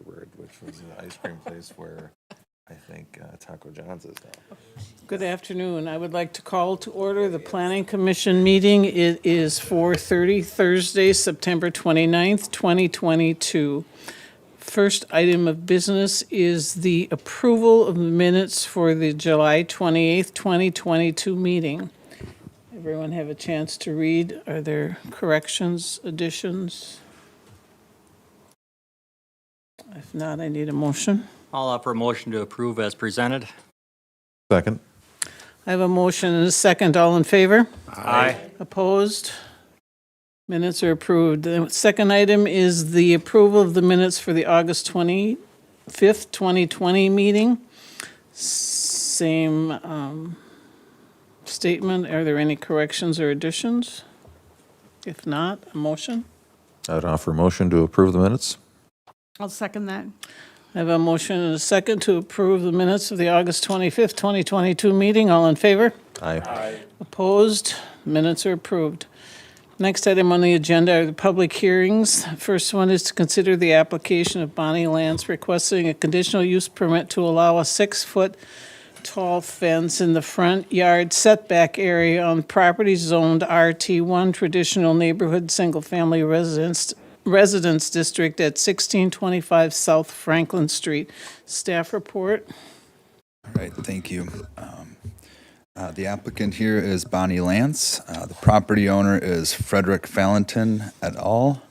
Milford, which was an ice cream place where I think Taco John's is now. Good afternoon. I would like to call to order the Planning Commission meeting. It is 4:30 Thursday, September 29th, 2022. First item of business is the approval of the minutes for the July 28th, 2022 meeting. Everyone have a chance to read? Are there corrections, additions? If not, I need a motion. I'll offer a motion to approve as presented. Second. I have a motion and a second. All in favor? Aye. Opposed? Minutes are approved. The second item is the approval of the minutes for the August 25th, 2020 meeting. Same statement. Are there any corrections or additions? If not, a motion. I'd offer a motion to approve the minutes. I'll second that. I have a motion and a second to approve the minutes of the August 25th, 2022 meeting. All in favor? Aye. Opposed? Minutes are approved. Next item on the agenda are the public hearings. First one is to consider the application of Bonnie Lance requesting a conditional use permit to allow a 6-foot tall fence in the front yard setback area on property zoned RT1 Traditional Neighborhood Single Family Residence District at 1625 South Franklin Street. Staff report. All right, thank you. The applicant here is Bonnie Lance. The property owner is Frederick Valentin et al.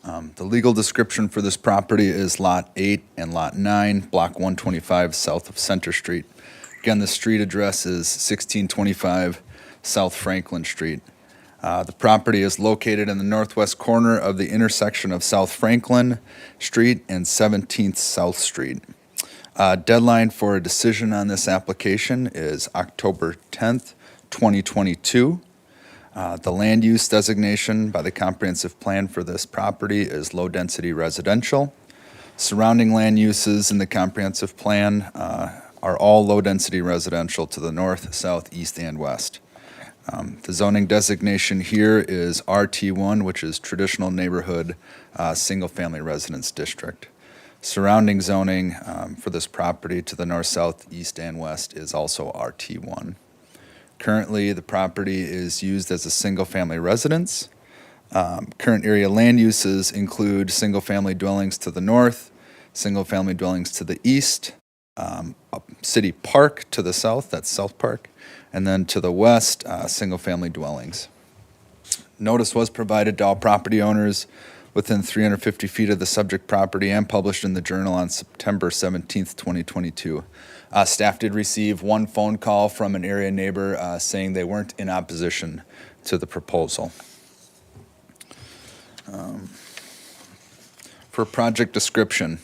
The legal description for this property is Lot 8 and Lot 9, Block 125, south of Center Street. Again, the street address is 1625 South Franklin Street. The property is located in the northwest corner of the intersection of South Franklin Street and 17th South Street. Deadline for a decision on this application is October 10th, 2022. The land use designation by the comprehensive plan for this property is low-density residential. Surrounding land uses in the comprehensive plan are all low-density residential to the north, south, east, and west. The zoning designation here is RT1, which is Traditional Neighborhood Single-Family Residence District. Surrounding zoning for this property to the north, south, east, and west is also RT1. Currently, the property is used as a single-family residence. Current area land uses include single-family dwellings to the north, single-family dwellings to the east, a city park to the south, that's South Park, and then to the west, single-family dwellings. Notice was provided to all property owners within 350 feet of the subject property and published in the Journal on September 17th, 2022. Staff did receive one phone call from an area neighbor saying they weren't in opposition to the proposal. For project description,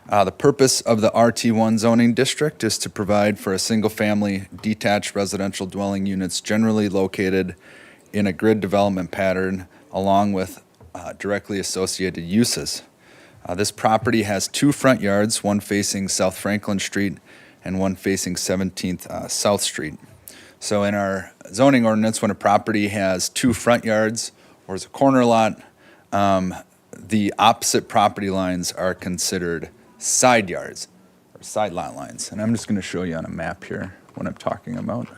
the purpose of the RT1 zoning district is to provide for a single-family detached residential dwelling units generally located in a grid development pattern along with directly associated uses. This property has 2 front yards, one facing South Franklin Street and one facing 17th South Street. So in our zoning ordinance, when a property has 2 front yards or is a corner lot, the opposite property lines are considered side yards or side lot lines. And I'm just going to show you on a map here what I'm talking about.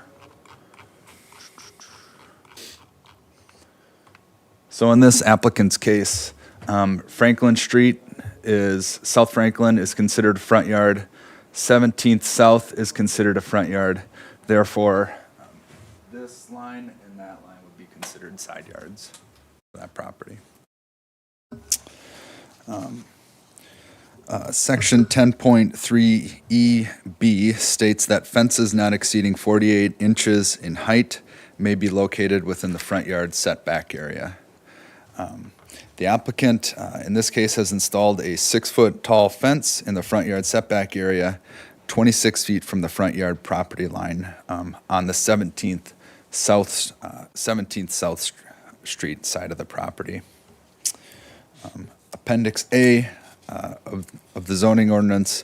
So in this applicant's case, Franklin Street South Franklin is considered a front yard. 17th South is considered a front yard. Therefore, this line and that line would be considered side yards for that property. Section 10.3EB states that fences not exceeding 48 inches in height may be located within the front yard setback area. The applicant, in this case, has installed a 6-foot tall fence in the front yard setback area, 26 feet from the front yard property line on the 17th South Street side of the property. Appendix A of the zoning ordinance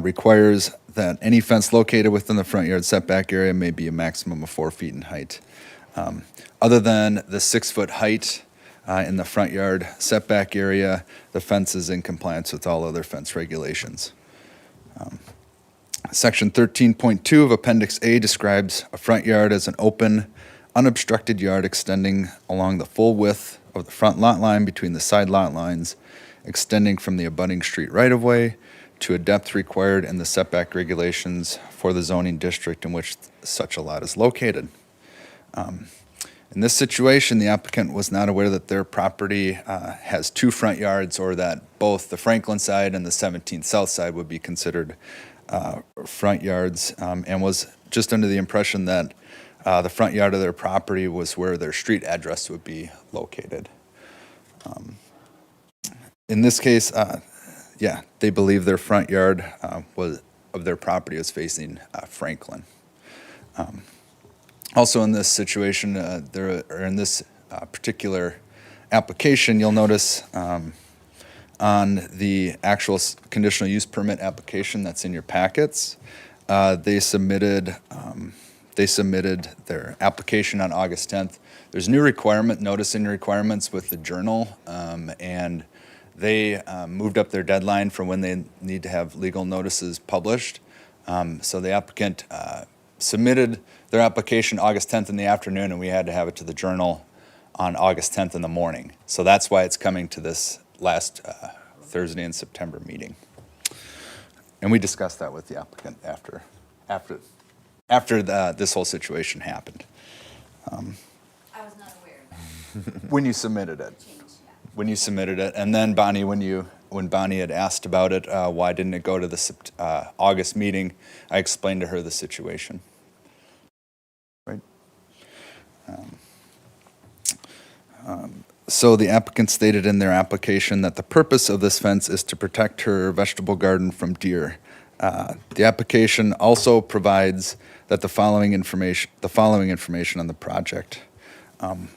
requires that any fence located within the front yard setback area may be a maximum of 4 feet in height. Other than the 6-foot height in the front yard setback area. The fence is in compliance with all other fence regulations. Section 13.2 of Appendix A describes a front yard as an open, unobstructed yard extending along the full width of the front lot line between the side lot lines, extending from the abutting street right-of-way to a depth required in the setback regulations for the zoning district in which such a lot is located. In this situation, the applicant was not aware that their property has two front yards, or that both the Franklin side and the 17th South side would be considered front yards, and was just under the impression that the front yard of their property was where their street address would be located. In this case, they believe their front yard of their property is facing Franklin. Also in this situation, in this particular application, you'll notice on the actual conditional use permit application that's in your packets, they submitted their application on August 10th. There's new notice in requirements with the Journal, and they moved up their deadline for when they need to have legal notices published. So the applicant submitted their application August 10th in the afternoon, and we had to have it to the Journal on August 10th in the morning. So that's why it's coming to this last Thursday in September meeting. And we discussed that with the applicant after this whole situation happened. I was not aware of that When you submitted it. change, yeah. When you submitted it, and then Bonnie, when Bonnie had asked about it, why didn't it go to the August meeting, I explained to her the situation. Right. So the applicant stated in their application that the purpose of this fence is to protect her vegetable garden from deer. The application also provides that the following information on the project.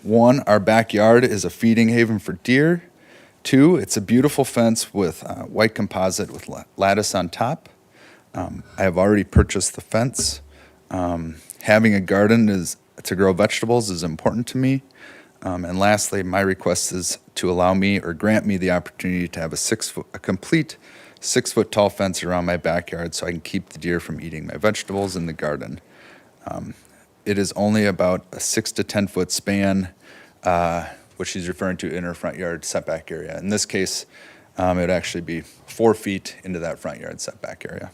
1, our backyard is a feeding haven for deer. 2, it's a beautiful fence with white composite with lattice on top. I have already purchased the fence. Having a garden to grow vegetables is important to me. And lastly, my request is to allow me or grant me the opportunity to have a complete 6-foot tall fence around my backyard so I can keep the deer from eating my vegetables in the garden. It is only about a 6 to 10 foot span, which he's referring to in her front yard setback area. In this case, it would actually be 4 feet into that front yard setback area.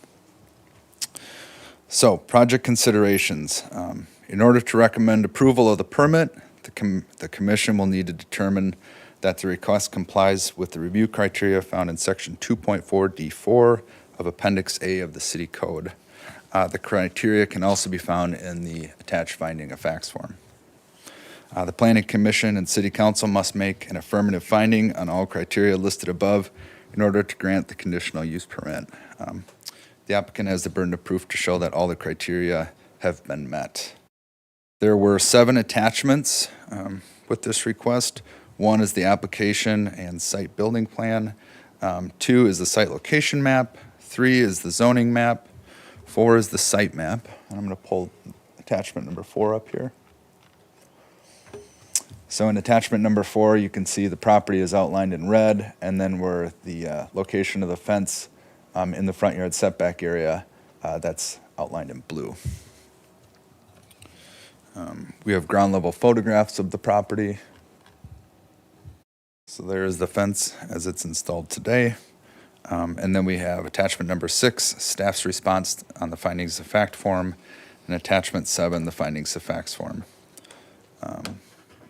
So, project considerations. In order to recommend approval of the permit, the commission will need to determine that the request complies with the review criteria found in section 2.4D4 of Appendix A of the City Code. The criteria can also be found in the attached finding of facts form. The Planning Commission and City Council must make an affirmative finding on all criteria listed above in order to grant the conditional use permit. The applicant has the burden of proof to show that all the criteria have been met. There were 7 attachments with this request. 1 is the application and site building plan. 2 is the site location map. 3 is the zoning map. 4 is the site map. And I'm going to pull attachment number 4 up here. So in attachment number 4, you can see the property is outlined in red, and then where the location of the fence in the front yard setback area, that's outlined in blue. We have ground level photographs of the property. So there is the fence as it's installed today. And then we have attachment number 6, staff's response on the findings of fact form, and attachment 7, the findings of facts form.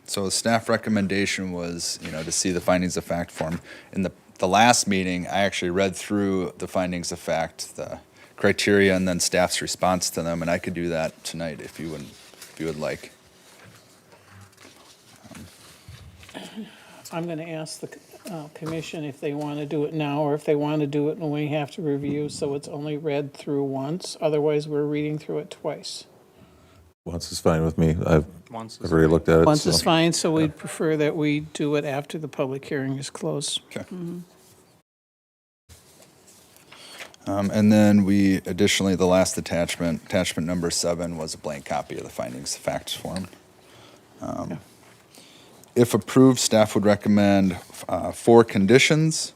So the staff recommendation was, to see the findings of fact form. In the last meeting, I actually read through the findings of fact, the criteria, and then staff's response to them, and I could do that tonight if you would like. I'm going to ask the commission if they want to do it now or if they want to do it when we have to review, so it's only read through once. Otherwise, we're reading through it twice. Once is fine with me. I've Once already looked at it. Once is so- fine, so we'd prefer that we do it after the public hearing is closed. Okay. And then we additionally, the last attachment number 7, was a blank copy of the findings of facts form. If approved, staff would recommend 4 conditions.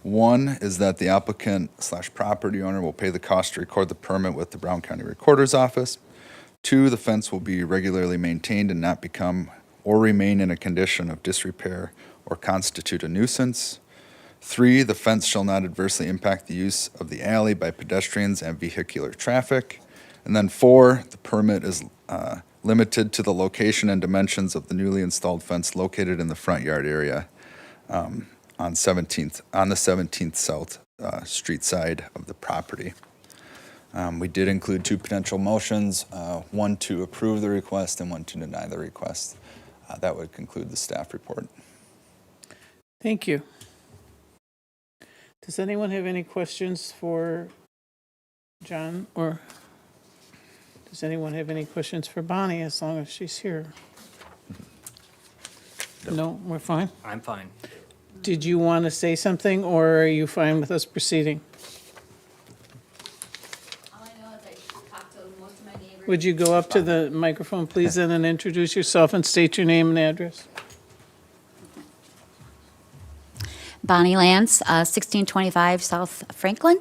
One is that the applicant/property owner will pay the cost to record the permit with the Brown County Recorder's Office. 2, the fence will be regularly maintained and not become or remain in a condition of disrepair or constitute a nuisance. 3, the fence shall not adversely impact the use of the alley by pedestrians and vehicular traffic. And then 4, the permit is limited to the location and dimensions of the newly installed fence located in the front yard area on the 17th South Street side of the property. We did include 2 potential motions, one to approve the request and one to deny the request. That would conclude the staff report. Thank you. Does anyone have any questions for John, or does anyone have any questions for Bonnie, as long as she's here? No, we're fine? I'm fine. Did you want to say something, or are you fine with us proceeding? All I know is I talked to most of my neighbors. Would you go up to the microphone, please, and then introduce yourself and state your name and address? Bonnie Lance, 1625 South Franklin.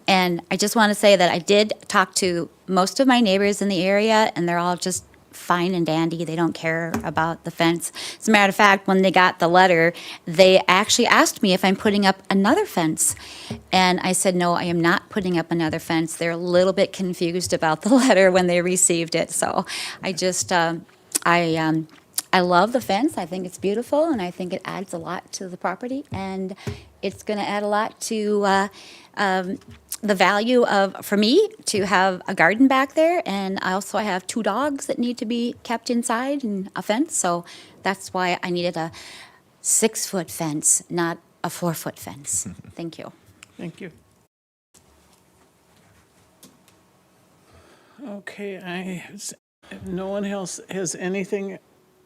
And I just want to say that I did talk to most of my neighbors in the area, and they're all just fine and dandy. They don't care about the fence. As a matter of fact, when they got the letter, they actually asked me if I'm putting up another fence. And I said, no, I am not putting up another fence. They're a little bit confused about the letter when they received it. So I just, I love the fence. I think it's beautiful, and I think it adds a lot to the property, and it's going to add a lot to the value of, for me, to have a garden back there, and I have 2 dogs that need to be kept inside and a fence, so that's why I needed a 6-foot fence, not a 4-foot fence. Thank you. Thank you. Okay, if no one else has anything,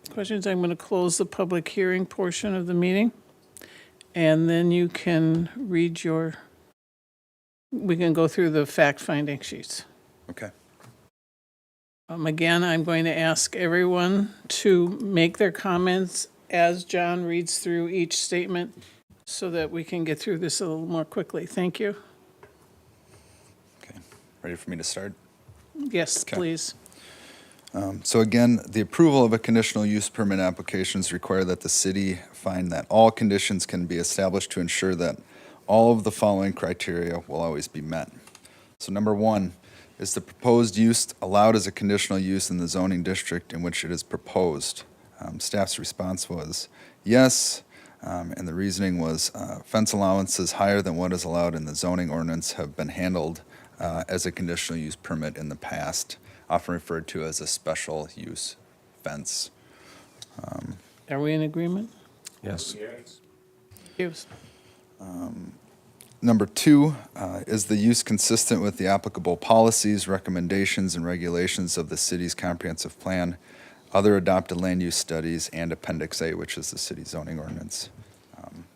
questions, I'm going to close the public hearing portion of the meeting, and then you can read we can go through the fact-finding sheets. Okay. Again, I'm going to ask everyone to make their comments as John reads through each statement so that we can get through this a little more quickly. Thank you. Okay. Ready for me to start? Yes, Okay. please. So again, the approval of a conditional use permit applications require that the city find that all conditions can be established to ensure that all of the following criteria will always be met. So number 1, is the proposed use allowed as a conditional use in the zoning district in which it is proposed? Staff's response was yes, and the reasoning was fence allowances higher than what is allowed in the zoning ordinance have been handled as a conditional use permit in the past, often referred to as a special use fence. Are we in agreement? Yes. Yes. Number 2, is the use consistent with the applicable policies, recommendations, and regulations of the city's comprehensive plan, other adopted land use studies, and Appendix A, which is the city zoning ordinance?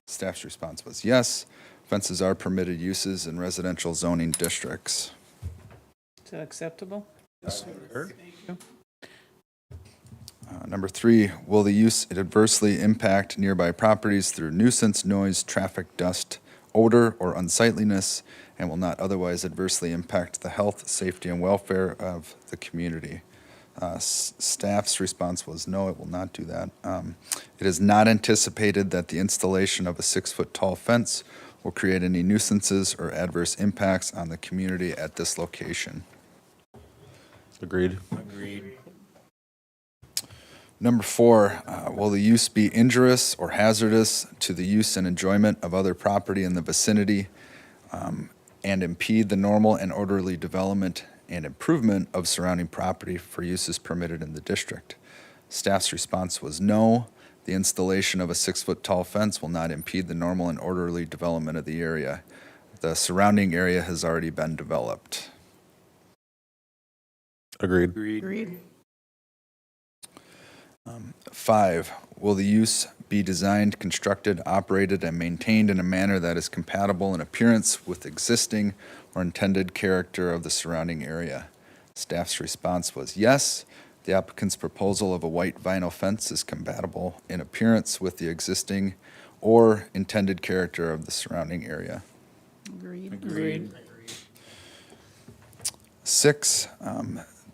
Staff's response was yes. Fences are permitted uses in residential zoning districts. Is that acceptable? Number 3, will the use adversely impact nearby properties through nuisance, noise, traffic, dust, odor, or unsightliness, and will not otherwise adversely impact the health, safety, and welfare of the community? Staff's response was no, it will not do that. It is not anticipated that the installation of a 6-foot tall fence will create any nuisances or adverse impacts on the community at this location. Agreed. Number 4, will the use be injurious or hazardous to the use and enjoyment of other property in the vicinity and impede the normal and orderly development and improvement of surrounding property for uses permitted in the district? Staff's response was no. The installation of a 6-foot tall fence will not impede the normal and orderly development of the area. The surrounding area has already been developed. Agreed. Agreed. 5, will the use be designed, constructed, operated, and maintained in a manner that is compatible in appearance with existing or intended character of the surrounding area? Staff's response was yes. The applicant's proposal of a white vinyl fence is compatible in appearance with the existing or intended character of the surrounding area. Agreed. 6,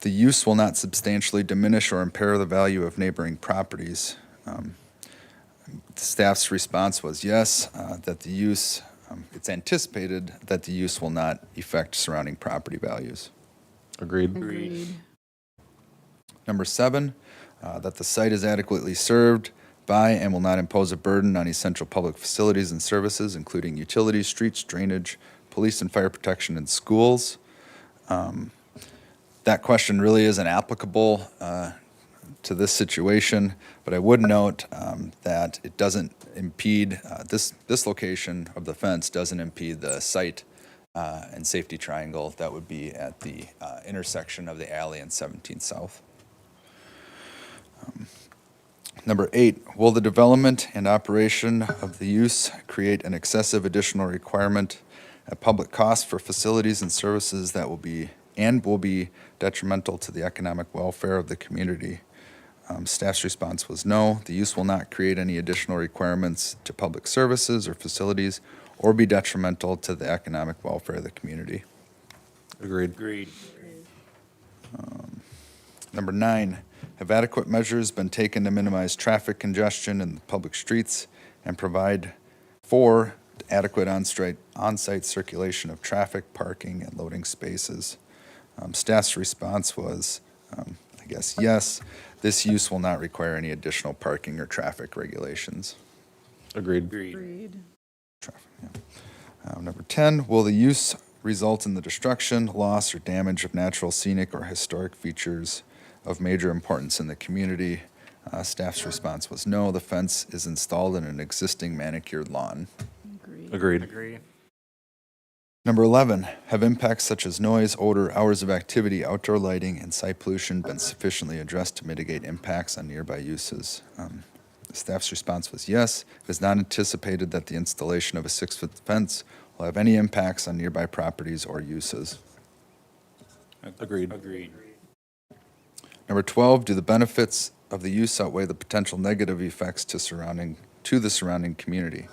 the use will not substantially diminish or impair the value of neighboring properties. Staff's response was yes, that the use, it's anticipated that the use will not affect surrounding property values. Agreed. Agreed. Number 7, that the site is adequately served by and will not impose a burden on essential public facilities and services, including utilities, streets, drainage, police and fire protection, and schools. That question really isn't applicable to this situation, but I would note that it doesn't impede, this location of the fence doesn't impede the site and safety triangle that would be at the intersection of the alley and 17th South. Number 8, will the development and operation of the use create an excessive additional requirement at public cost for facilities and services that will be detrimental to the economic welfare of the community? Staff's response was no. The use will not create any additional requirements to public services or facilities or be detrimental to the economic welfare of the community. Agreed. Agreed. Number 9, have adequate measures been taken to minimize traffic congestion in the public streets and provide for adequate on-site circulation of traffic, parking, and loading spaces? Staff's response was, I guess, yes. This use will not require any additional parking or traffic regulations. Agreed. Agreed. Agreed. Traffic, yeah. Number 10, will the use result in the destruction, loss, or damage of natural, scenic, or historic features of major importance in the community? Staff's response was no. The fence is installed in an existing manicured lawn. Agreed. Agree. Number 11, have impacts such as noise, odor, hours of activity, outdoor lighting, and site pollution been sufficiently addressed to mitigate impacts on nearby uses? The staff's response was yes. It is not anticipated that the installation of a 6-foot fence will have any impacts on nearby properties or uses. Agreed. Agreed. Number 12, do the benefits of the use outweigh the potential negative effects to the surrounding community?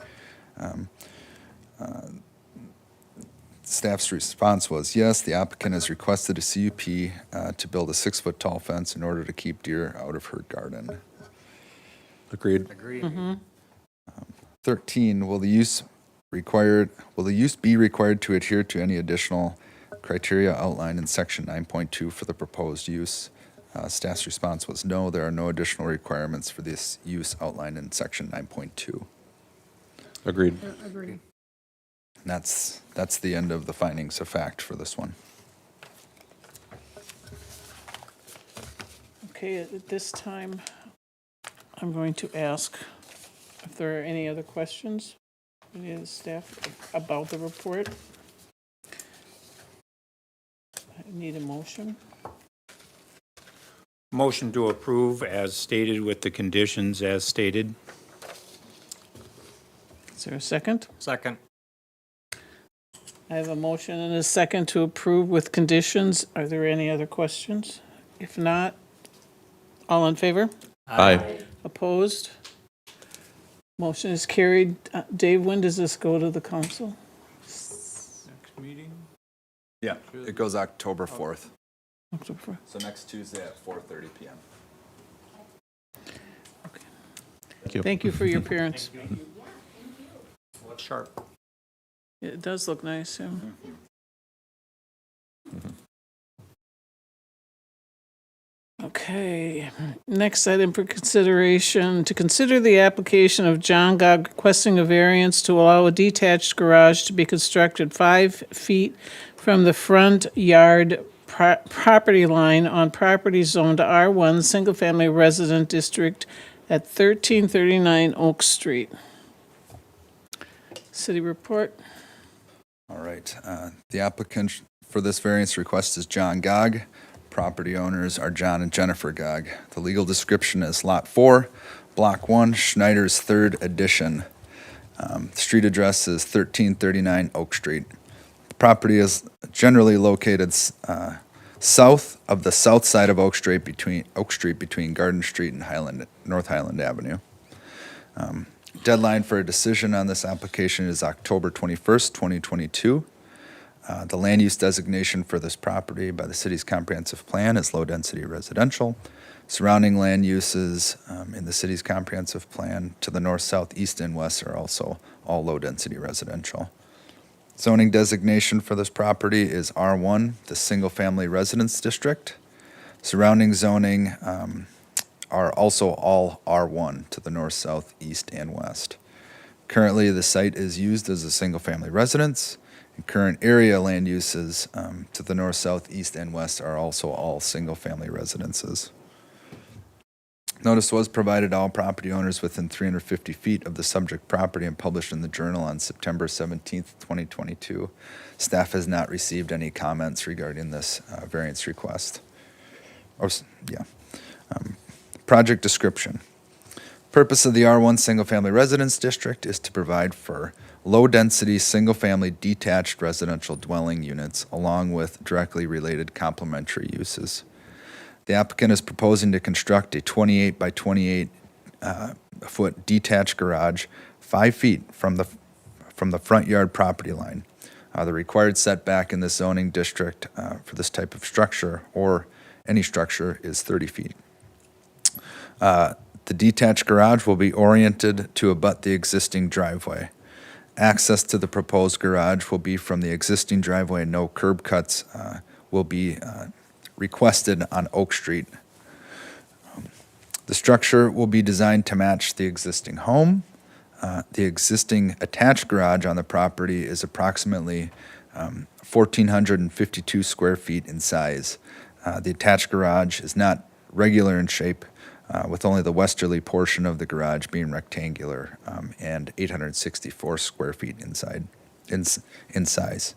Staff's response was yes. The applicant has requested a CUP to build a 6-foot tall fence in order to keep deer out of her garden. Agreed. Agreed. 13, will the use be required to adhere to any additional criteria outlined in section 9.2 for the proposed use? Staff's response was no. There are no additional requirements for this use outlined in section 9.2. Agreed. Agreed. And that's the end of the findings of fact for this one. Okay, at this time, I'm going to ask if there are any other questions, any of the staff about the report. I need a motion. Motion to approve as stated with the conditions as stated. Is there a second? Second. I have a motion and a second to approve with conditions. Are there any other questions? If not, all in favor? Aye. Opposed? Motion is carried. Dave, when does this go to the council? Next meeting? Yeah, it goes October 4th. October 4th. So next Tuesday at 4:30 p.m. Thank you. Thank you for your appearance. What's sharp? It does look nice, yeah. Okay, next item for consideration, to consider the application of John Gog requesting a variance to allow a detached garage to be constructed 5 feet from the front yard property line on property zoned R1 Single Family Resident District at 1339 Oak Street. City report. All right. The applicant for this variance request is John Gog. Property owners are John and Jennifer Gog. The legal description is Lot 4, Block 1, Schneider's 3rd Edition. The street address is 1339 Oak Street. The property is generally located south of the south side of Oak Street between Garden Street and North Highland Avenue. Deadline for a decision on this application is October 21st, 2022. The land use designation for this property by the city's comprehensive plan is low-density residential. Surrounding land uses in the city's comprehensive plan to the north, south, east, and west are also all low-density residential. Zoning designation for this property is R1, the single-family residence district. Surrounding zoning are also all R1 to the north, south, east, and west. Currently, the site is used as a single-family residence. And current area land uses to the north, south, east, and west are also all single-family residences. Notice was provided to all property owners within 350 feet of the subject property and published in the Journal on September 17th, 2022. Staff has not received any comments regarding this variance request. Project description. Purpose of the R1 single-family residence district is to provide for low-density, single-family detached residential dwelling units along with directly related complementary uses. The applicant is proposing to construct a 28 by 28 foot detached garage 5 feet from the front yard property line. The required setback in this zoning district for this type of structure or any structure is 30 feet. The detached garage will be oriented to abut the existing driveway. Access to the proposed garage will be from the existing driveway. No curb cuts will be requested on Oak Street. The structure will be designed to match the existing home. The existing attached garage on the property is approximately 1,452 square feet in size. The attached garage is not regular in shape, with only the westerly portion of the garage being rectangular and 864 square feet in size.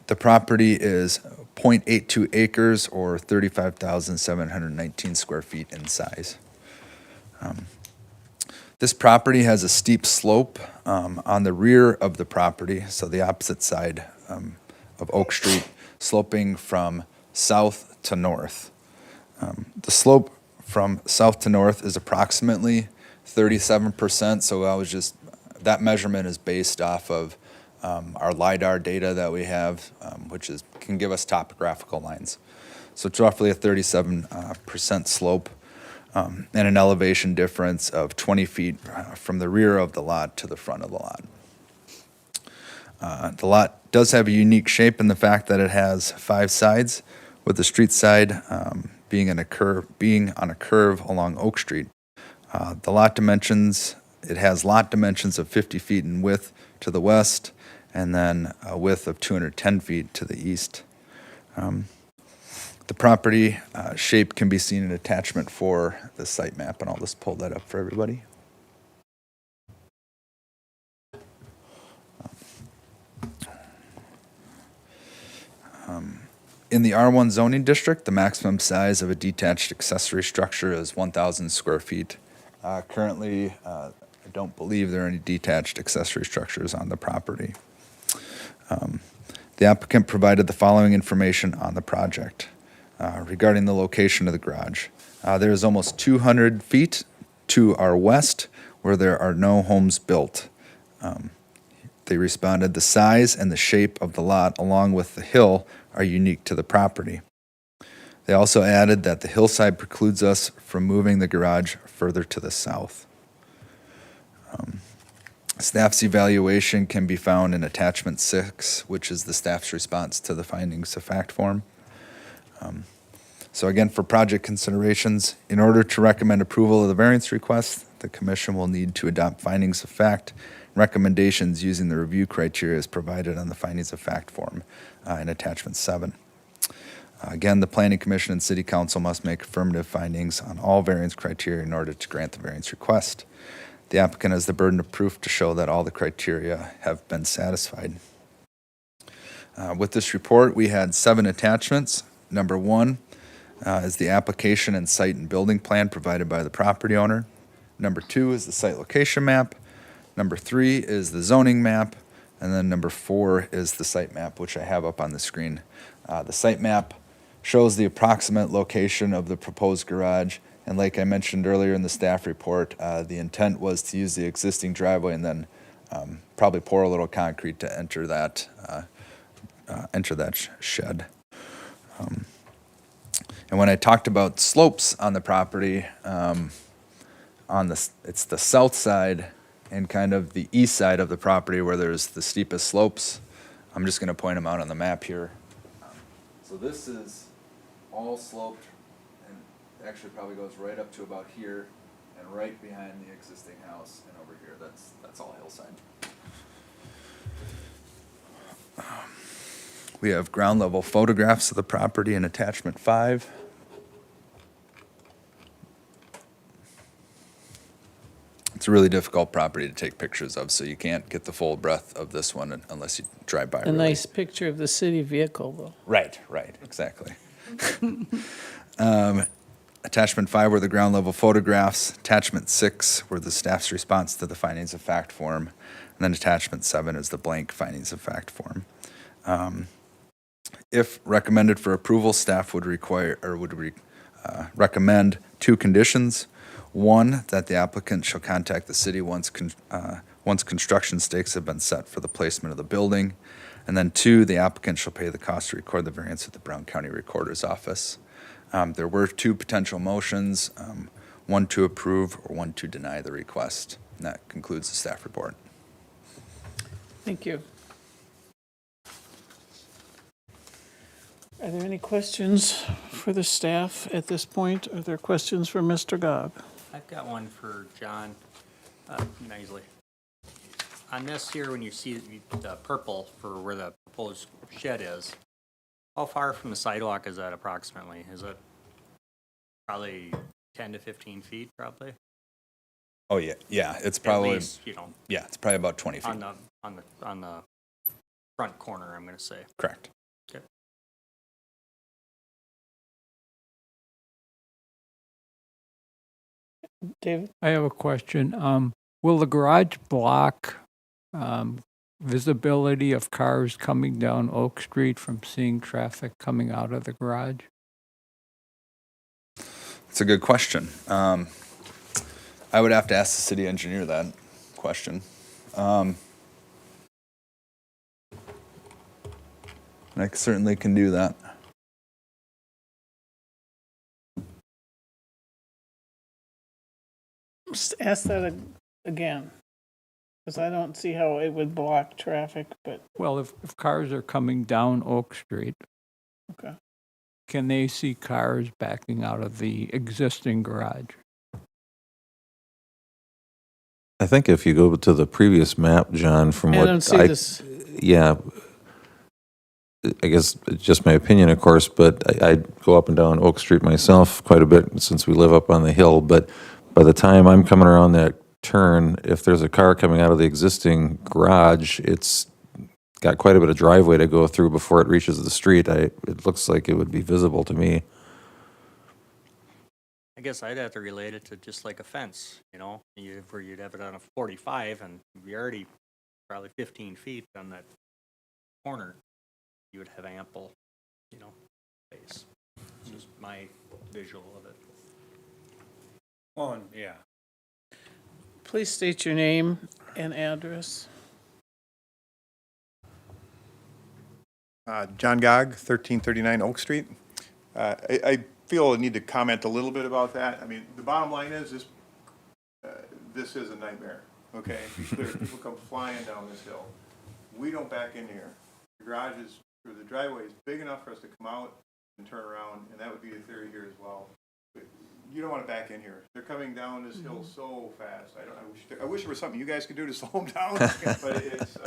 The property is 0.82 acres or 35,719 square feet in size. This property has a steep slope on the rear of the property, so the opposite side of Oak Street, sloping from south to north. The slope from south to north is approximately 37%, so that measurement is based off of our LiDAR data that we have, which can give us topographical lines. So it's roughly a 37% slope and an elevation difference of 20 feet from the rear of the lot to the front of the lot. The lot does have a unique shape in the fact that it has 5 sides, with the street side being on a curve along Oak Street. The lot dimensions, it has lot dimensions of 50 feet in width to the west, and then a width of 210 feet to the east. The property shape can be seen in attachment for the site map, and I'll just pull that up for everybody. In the R1 zoning district, the maximum size of a detached accessory structure is 1,000 square feet. Currently, I don't believe there are any detached accessory structures on the property. The applicant provided the following information on the project regarding the location of the garage. There is almost 200 feet to our west where there are no homes built. They responded, the size and the shape of the lot along with the hill are unique to the property. They also added that the hillside precludes us from moving the garage further to the south. Staff's evaluation can be found in attachment 6, which is the staff's response to the findings of fact form. So again, for project considerations, in order to recommend approval of the variance request, the commission will need to adopt findings of fact and recommendations using the review criteria as provided on the findings of fact form in attachment 7. Again, the Planning Commission and City Council must make affirmative findings on all variance criteria in order to grant the variance request. The applicant has the burden of proof to show that all the criteria have been satisfied. With this report, we had 7 attachments. Number 1 is the application and site and building plan provided by the property owner. Number 2 is the site location map. Number 3 is the zoning map. And then number 4 is the site map, which I have up on the screen. The site map shows the approximate location of the proposed garage, and like I mentioned earlier in the staff report, the intent was to use the existing driveway and then probably pour a little concrete to enter that shed. And when I talked about slopes on the property, it's the south side and kind of the east side of the property where there's the steepest slopes. I'm just going to point them out on the map here. So this is all sloped, and actually probably goes right up to about here, and right behind the existing house, and over here, that's all hillside. We have ground level photographs of the property in attachment 5. It's a really difficult property to take pictures of, so you can't get the full breadth of this one unless you drive by. A really. nice picture of the city vehicle, though. Right, exactly. Attachment 5 were the ground level photographs. Attachment 6 were the staff's response to the findings of fact form. And then attachment 7 is the blank findings of fact form. If recommended for approval, staff would recommend 2 conditions. 1, that the applicant shall contact the city once construction stakes have been set for the placement of the building. And then 2, the applicant shall pay the cost to record the variance at the Brown County Recorder's Office. There were 2 potential motions, 1 to approve or 1 to deny the request. And that concludes the staff report. Thank you. Are there any questions for the staff at this point? Are there questions for Mr. Gog? I've got one for John Knisley. On this here, when you see the purple for where the proposed shed is, how far from the sidewalk is that approximately? Is it probably 10 to 15 feet, probably? Oh, yeah, it's At probably, least, you know, yeah, it's probably about 20 feet. on the front corner, I'm gonna say. Correct. Okay. David? I have a question. Will the garage block visibility of cars coming down Oak Street from seeing traffic coming out of the garage? It's a good question. I would have to ask the city engineer that question. I certainly can do that. Just ask that again, because I don't see how it would block traffic, but, Well, if cars are coming down Oak Street, okay. can they see cars backing out of the existing garage? I think if you go to the previous map, John, from I what don't see this. yeah, I guess it's just my opinion, of course, but I go up and down Oak Street myself quite a bit since we live up on the hill. But by the time I'm coming around that turn, if there's a car coming out of the existing garage, it's got quite a bit of driveway to go through before it reaches the street. It looks like it would be visible to me. I guess I'd have to relate it to just like a fence, you know, where you'd have it on a 45 and you're already probably 15 feet on that corner. You would have ample, you know, space. It's just my visual of it. Well, and yeah. Please state your name and address. John Gog, 1339 Oak Street. I feel I need to comment a little bit about that. I mean, the bottom line is this is a nightmare, okay? People come flying down this hill. We don't back in here. The garage is, or the driveway is big enough for us to come out and turn around, and that would be the theory here as well. But you don't want to back in here. They're coming down this hill so fast. I wish there was something you guys could do to slow them down, but it's,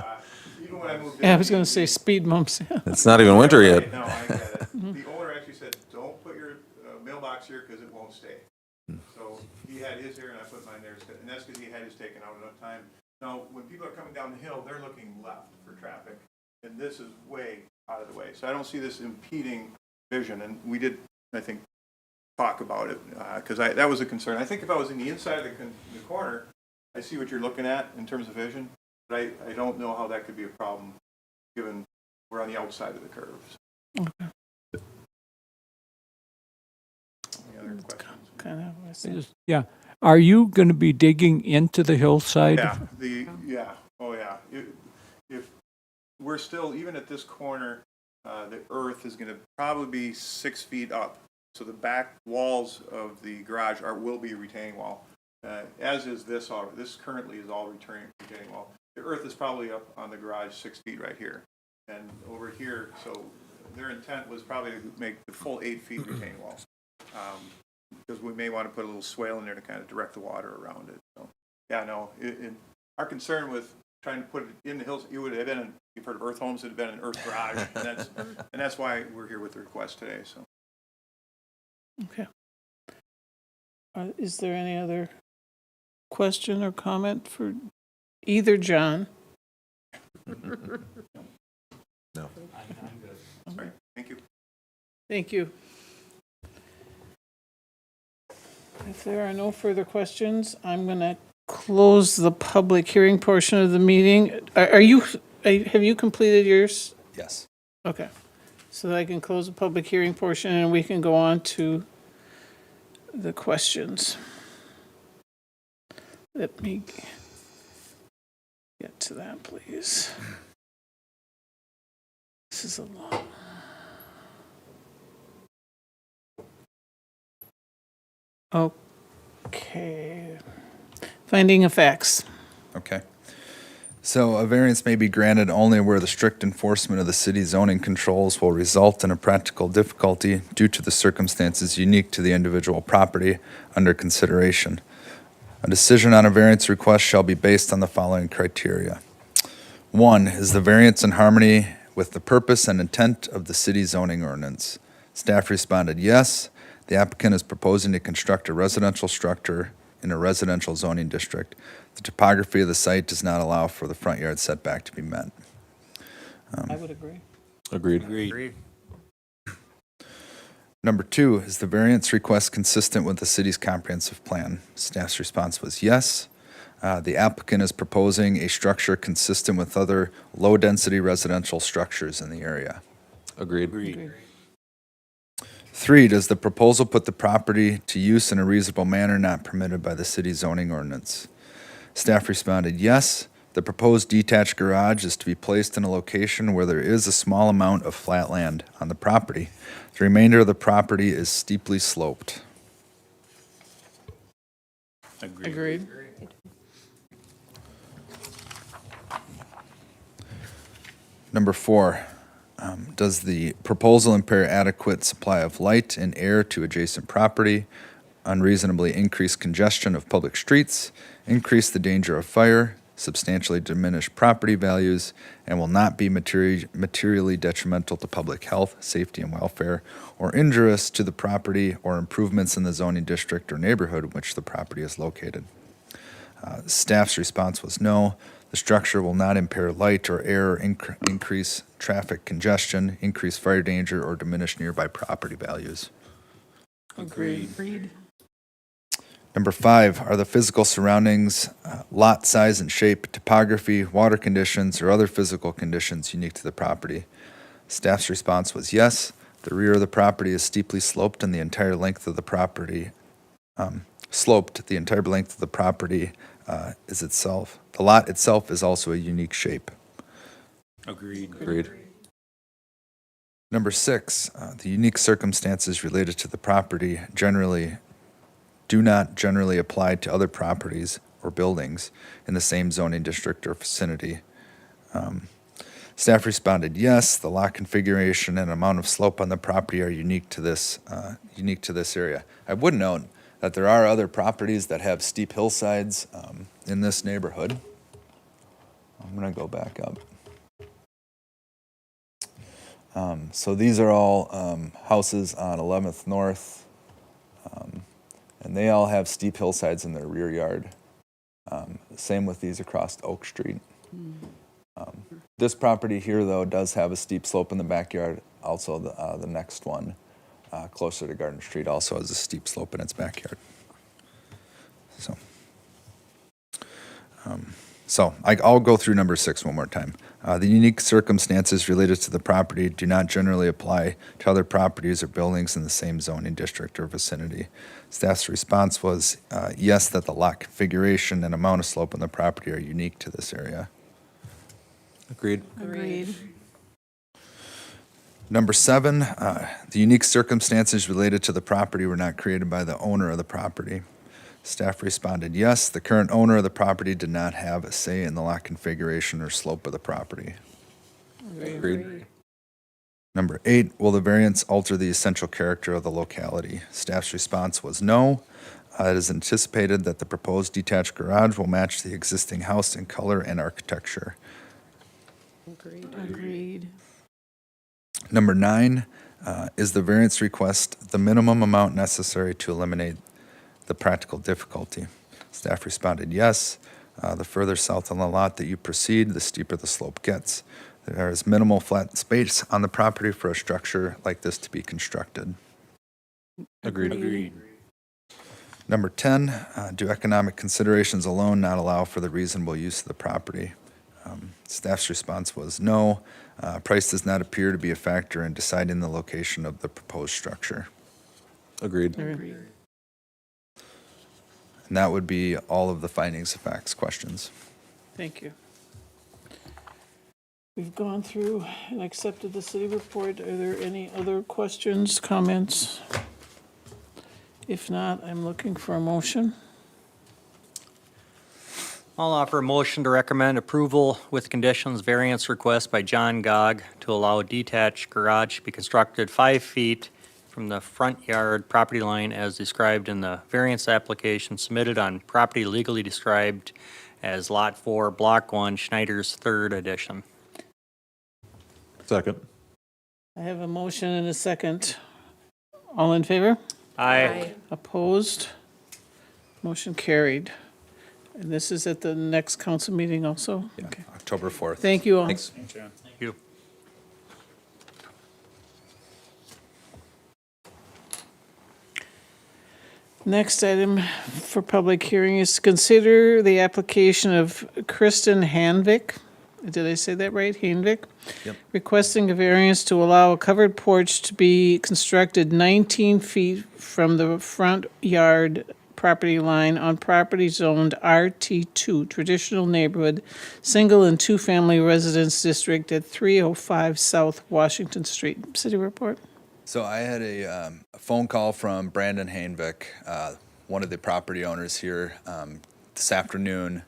even when I moved in. Yeah, I was going to say speed bumps. It's not even winter yet. No, I get it. The owner actually said, don't put your mailbox here because it won't stay. So he had his here and I put mine there, and that's because he had his taken out enough time. Now, when people are coming down the hill, they're looking left for traffic, and this is way out of the way. So I don't see this impeding vision, and we did, I think, talk about it, because that was a concern. I think if I was in the inside of the corner, I see what you're looking at in terms of vision, but I don't know how that could be a problem, given we're on the outside of the curve. Any other questions? Kind of, I see. Yeah. Are you going to be digging into the hillside? Oh yeah. If we're still, even at this corner, the earth is gonna probably be 6 feet up. So the back walls of the garage will be retaining wall, as is this, this currently is all retaining wall. The earth is probably up on the garage 6 feet right here. And over here, so their intent was probably to make the full 8 feet retaining wall. Because we may want to put a little swale in there to kind of direct the water around it. So, yeah, no, our concern with trying to put it in the hills, it would have been, you've heard of earth homes, it would have been an earth garage. And that's why we're here with the request today, so. Okay. Is there any other question or comment for either John? No. Sorry, thank you. Thank you. If there are no further questions, I'm going to close the public hearing portion of the meeting. Have you completed yours? Yes. Okay. So that I can close the public hearing portion and we can go on to the questions. Let me get to that, please. This is a long. Okay. Finding of facts. Okay. So a variance may be granted only where the strict enforcement of the city zoning controls will result in a practical difficulty due to the circumstances unique to the individual property under consideration. A decision on a variance request shall be based on the following criteria. 1, is the variance in harmony with the purpose and intent of the city zoning ordinance? Staff responded yes. The applicant is proposing to construct a residential structure in a residential zoning district. The topography of the site does not allow for the front yard setback to be met. I would agree. Agreed. Agreed. Number 2, is the variance request consistent with the city's comprehensive plan? Staff's response was yes. The applicant is proposing a structure consistent with other low-density residential structures in the area. Agreed. 3, does the proposal put the property to use in a reasonable manner not permitted by the city zoning ordinance? Staff responded yes. The proposed detached garage is to be placed in a location where there is a small amount of flat land on the property. The remainder of the property is steeply sloped. Agreed. Number 4, does the proposal impair adequate supply of light and air to adjacent property, unreasonably increase congestion of public streets, increase the danger of fire, substantially diminish property values, and will not be materially detrimental to public health, safety, and welfare, or injurious to the property or improvements in the zoning district or neighborhood in which the property is located? Staff's response was no. The structure will not impair light or air, increase traffic congestion, increase fire danger, or diminish nearby property values. Agreed. Number 5, are the physical surroundings, lot size and shape, topography, water conditions, or other physical conditions unique to the property? Staff's response was yes. The rear of the property is steeply sloped and the entire length of the property, is itself. The lot itself is also a unique shape. Agreed. Number 6, the unique circumstances related to the property do not generally apply to other properties or buildings in the same zoning district or vicinity. Staff responded yes. The lot configuration and amount of slope on the property are unique to this area. I would note that there are other properties that have steep hillsides in this neighborhood. I'm going to go back up. So these are all houses on 11th North, and they all have steep hillsides in their rear yard. Same with these across Oak Street. This property here, though, does have a steep slope in the backyard. Also, the next one, closer to Garden Street, also has a steep slope in its backyard. So I'll go through number 6 one more time. The unique circumstances related to the property do not generally apply to other properties or buildings in the same zoning district or vicinity. Staff's response was yes, that the lot configuration and amount of slope on the property are unique to this area. Agreed. Agreed. Number 7, the unique circumstances related to the property were not created by the owner of the property. Staff responded, yes, the current owner of the property did not have a say in the lot configuration or slope of the property. Agreed. Number 8, will the variance alter the essential character of the locality? Staff's response was no. It is anticipated that the proposed detached garage will match the existing house in color and architecture. Agreed. Number 9, is the variance request the minimum amount necessary to eliminate the practical difficulty? Staff responded, yes. The further south on the lot that you proceed, the steeper the slope gets. There is minimal flat space on the property for a structure like this to be constructed. Agreed. Number 10, do economic considerations alone not allow for the reasonable use of the property? Staff's response was no. Price does not appear to be a factor in deciding the location of the proposed structure. Agreed. And that would be all of the findings of facts questions. Thank you. We've gone through and accepted the city report. Are there any other questions, comments? If not, I'm looking for a motion. I'll offer a motion to recommend approval with conditions variance request by John Gog to allow a detached garage to be constructed 5 feet from the front yard property line as described in the variance application submitted on property legally described as Lot 4, Block 1, Schneider's 3rd edition. Second. I have a motion and a second. All in favor? Aye. Opposed? Motion carried. And this is at the next council meeting also? Yeah, Okay. October 4th. Thank you all. Thanks. Thank you. Next item for public hearing is to consider the application of Kristen Hanvik. Did I say that right? Hanvik? Yep. Requesting a variance to allow a covered porch to be constructed 19 feet from the front yard property line on property zoned RT2, Traditional Neighborhood, Single and Two-Family Residence District at 305 South Washington Street. City report. So I had a phone call from Brandon Hainvik, one of the property owners here, this afternoon,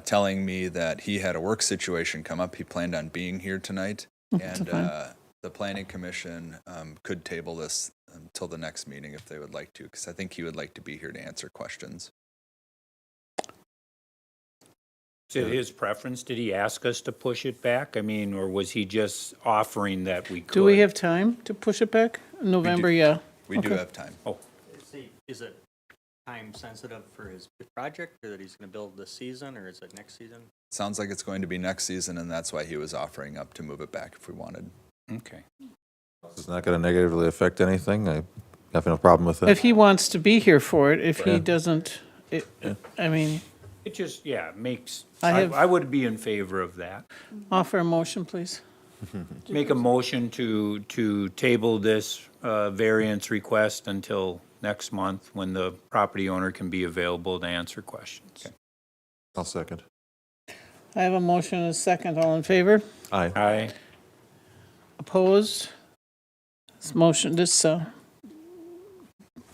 telling me that he had a work situation come up. He planned on being here tonight, and the Planning Commission could table this until the next meeting if they would like to, because I think he would like to be here to answer questions. Is it his preference? Did he ask us to push it back? I mean, or was he just offering that we could? Do we have time to push it back? November, yeah. We do Okay. have time. Is it time sensitive for his project, or that he's going to build this season, or is it next season? Sounds like it's going to be next season, and that's why he was offering up to move it back if we wanted. Okay. It's not going to negatively affect anything. I have no problem with that. If he wants to be here for it, if he Yeah. doesn't, I mean, It just, yeah, makes, I have- I would be in favor of that. offer a motion, please. Make a motion to table this variance request until next month when the property owner can be available to answer questions. I'll second. I have a motion and a second. All in favor? Aye. Aye. Opposed? This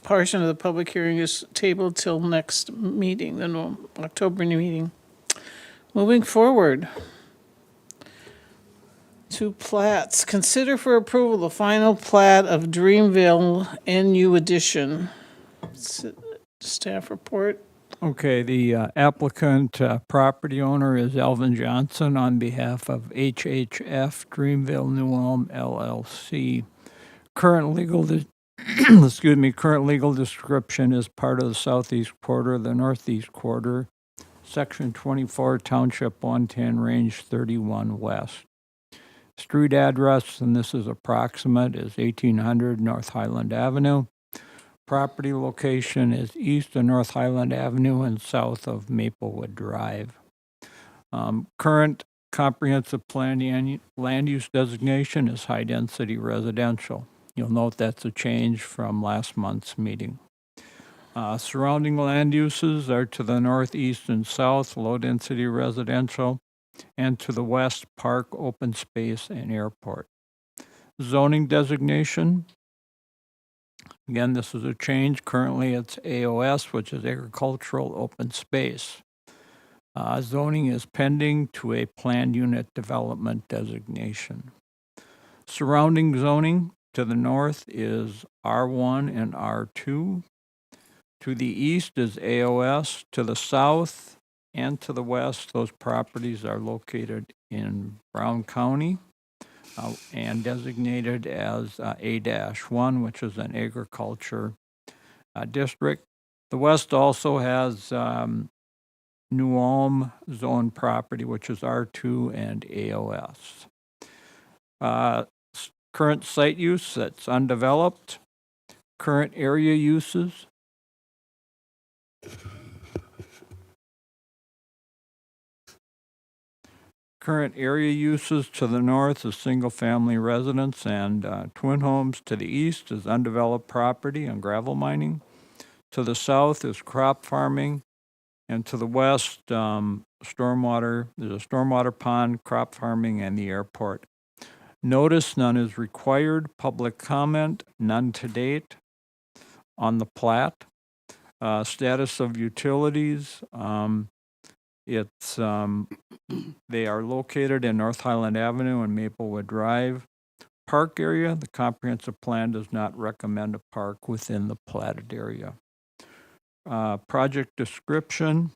portion of the public hearing is tabled till next meeting, the October meeting. Moving forward to plats. Consider for approval the final plat of Dreamville NU Edition. Staff report. Okay, the applicant, property owner is Alvin Johnson on behalf of HHF Dreamville New Ulm LLC. Current legal, current legal description is part of the southeast quarter, the northeast quarter, section 24, township 110, range 31 west. Street address, and this is approximate, is 1800 North Highland Avenue. Property location is east of North Highland Avenue and south of Maplewood Drive. Current comprehensive plan land use designation is high-density residential. You'll note that's a change from last month's meeting. Surrounding land uses are to the north, east, and south, low-density residential, and to the west, park, open space, and airport. Zoning designation, again, this is a change. Currently, it's AOS, which is agricultural open space. Zoning is pending to a planned unit development designation. Surrounding zoning to the north is R1 and R2. To the east is AOS. To the south and to the west, those properties are located in Brown County and designated as A-1, which is an agriculture district. The west also has New Ulm zone property, which is R2 and AOS. Current site use that's undeveloped. Current area uses. Current area uses to the north is single-family residence and twin homes. To the east is undeveloped property and gravel mining. To the south is crop farming. And to the west, stormwater. There's a stormwater pond, crop farming, and the airport. Notice none is required. Public comment, none to date on the plat. Status of utilities, they are located in North Highland Avenue and Maplewood Drive. Park area, the comprehensive plan does not recommend a park within the platted area. Project description,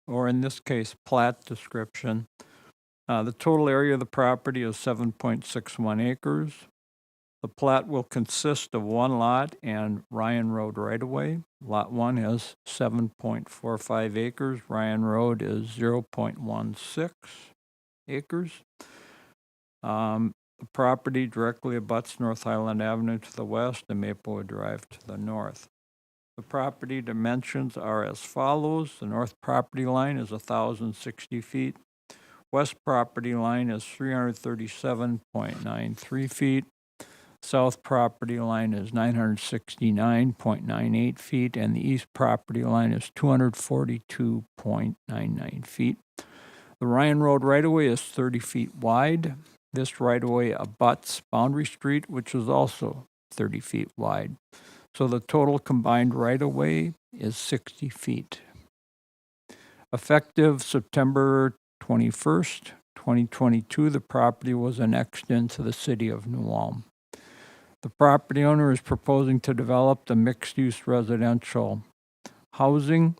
or in this case, plat description. The total area of the property is 7.61 acres. The plat will consist of one lot and Ryan Road right-of-way. Lot 1 has 7.45 acres. Ryan Road is 0.16 acres. The property directly abuts North Highland Avenue to the west and Maplewood Drive to the north. The property dimensions are as follows. The north property line is 1,060 feet. West property line is 337.93 feet. South property line is 969.98 feet, and the east property line is 242.99 feet. The Ryan Road right-of-way is 30 feet wide. This right-of-way abuts Boundary Street, which is also 30 feet wide. So the total combined right-of-way is 60 feet. Effective September 21st, 2022, the property was annexed into the city of New Ulm. The property owner is proposing to develop the mixed-use residential housing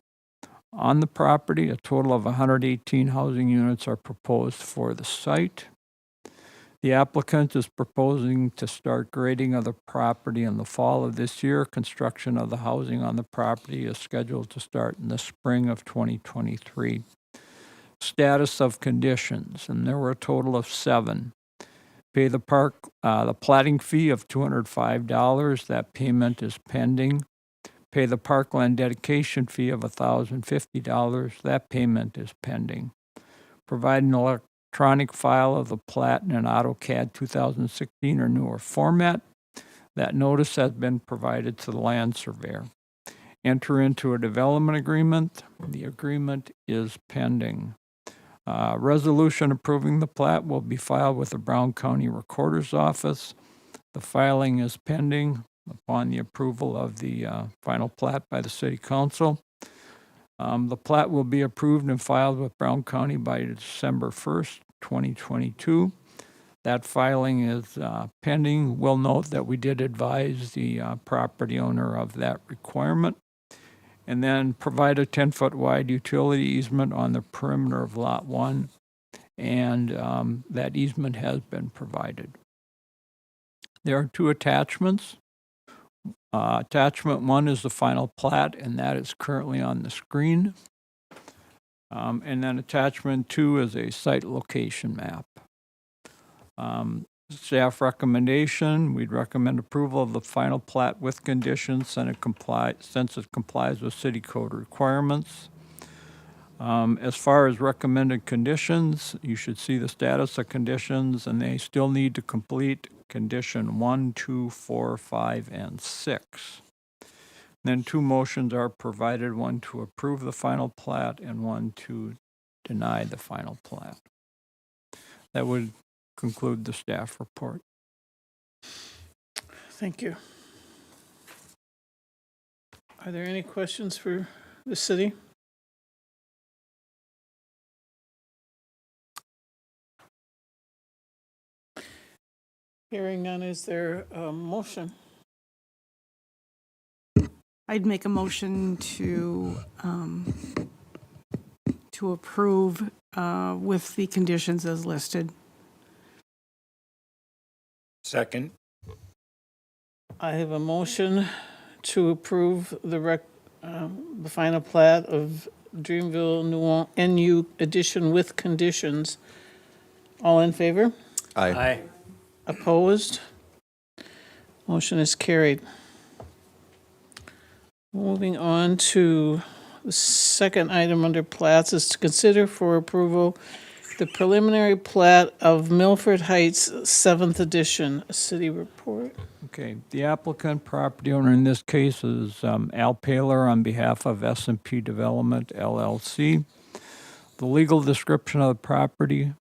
on the property. A total of 118 housing units are proposed for the site. The applicant is proposing to start grading of the property in the fall of this year. Construction of the housing on the property is scheduled to start in the spring of 2023. Status of conditions, and there were a total of 7. Pay the platting fee of $205. That payment is pending. Pay the parkland dedication fee of $1,050. That payment is pending. Provide an electronic file of the plat in an AutoCAD 2016 or newer format. That notice has been provided to the land surveyor. Enter into a development agreement. The agreement is pending. Resolution approving the plat will be filed with the Brown County Recorder's Office. The filing is pending upon the approval of the final plat by the City Council. The plat will be approved and filed with Brown County by December 1st, 2022. That filing is pending. We'll note that we did advise the property owner of that requirement. And then provide a 10-foot wide utility easement on the perimeter of Lot 1, and that easement has been provided. There are 2 attachments. Attachment 1 is the final plat, and that is currently on the screen. And then attachment 2 is a site location map. Staff recommendation, we'd recommend approval of the final plat with conditions since it complies with city code requirements. As far as recommended conditions, you should see the status of conditions, and they still need to complete condition 1, 2, 4, 5, and 6. Then 2 motions are provided, one to approve the final plat and one to deny the final plat. That would conclude the staff report. Thank you. Are there any questions for the city? Hearing none, is there a motion? I'd make a motion to approve with the conditions as listed. Second. I have a motion to approve the final plat of Dreamville NU addition with conditions. All in favor? Aye. Opposed? Motion is carried. Moving on to the second item under plats is to consider for approval the preliminary plat of Milford Heights 7th edition, city report. Okay, the applicant, property owner in this case is Al Paler on behalf of S&P Development LLC. The legal description of the property,